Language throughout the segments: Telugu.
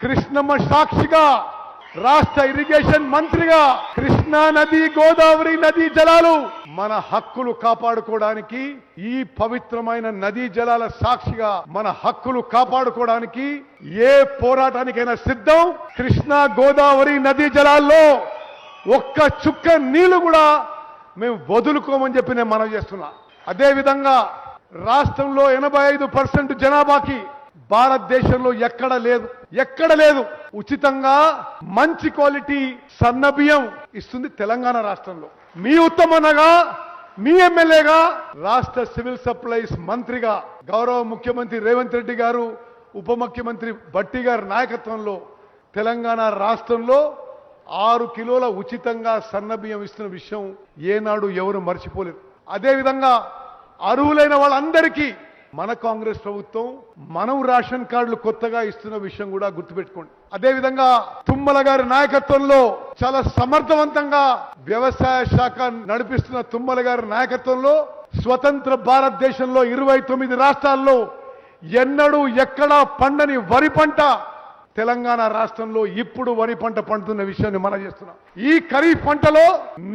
కృష్ణమ్మ సాక్షిగా రాష్ట్ర ఇరిగేషన్ మంత్రిగా కృష్ణా నది గోదావరి నదీ జలాలు మన హక్కులు కాపాడుకోవడానికి ఈ పవిత్రమైన నదీ జలాల సాక్షిగా మన హక్కులు కాపాడుకోవడానికి ఏ పోరాటానికైనా సిద్ధం. కృష్ణా గోదావరి నదీ జలాల్లో ఒక్క చుక్క నీళ్లు కూడా మేము వదులుకోమని చెప్పి నేను మనవి చేస్తున్నా. అదేవిధంగా రాష్ట్రంలో 85% జనాభాకి భారతదేశంలో ఎక్కడ లేదు ఉచితంగా మంచి క్వాలిటీ సన్న బియ్యం ఇస్తుంది తెలంగాణ రాష్ట్రంలో. మీ ఉత్తమనగా మీ ఎమ్మెల్యేగా రాష్ట్ర సివిల్ సప్లైస్ మంత్రిగా గౌరవ ముఖ్యమంత్రి రేవంత్ రెడ్డి గారు ఉప ముఖ్యమంత్రి భట్టి గారి నాయకత్వంలో తెలంగాణ రాష్ట్రంలో 6 కిలోల ఉచితంగా సన్న బియ్యం ఇస్తున్న విషయం ఏనాడు ఎవరు మర్చిపోలేదు. అదేవిధంగా అర్హులైన వాళ్ళందరికీ మన కాంగ్రెస్ ప్రభుత్వం మనం రేషన్ కార్డులు కొత్తగా ఇస్తున్న విషయం కూడా గుర్తుపెట్టుకోండి. అదేవిధంగా తుమ్మల గారి నాయకత్వంలో చాలా సమర్థవంతంగా వ్యవసాయ శాఖ నడిపిస్తున్న తుమ్మల గారి నాయకత్వంలో స్వతంత్ర భారతదేశంలో 29 రాష్ట్రాల్లో ఎన్నడూ ఎక్కడా పండని వరి పంట తెలంగాణ రాష్ట్రంలో ఇప్పుడు వరి పంట పండుతున్న విషయాన్ని మనం చేస్తున్నాం. ఈ ఖరీఫ్ పంటలో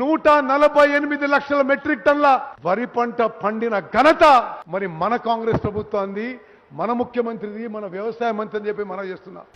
148 లక్షల మెట్రిక్ టన్ల వరి పంట పండిన ఘనత మరి మన కాంగ్రెస్ ప్రభుత్వాన్ని, మన ముఖ్యమంత్రిది, మన వ్యవసాయ మంత్రి అని చెప్పి మనం చేస్తున్నాం.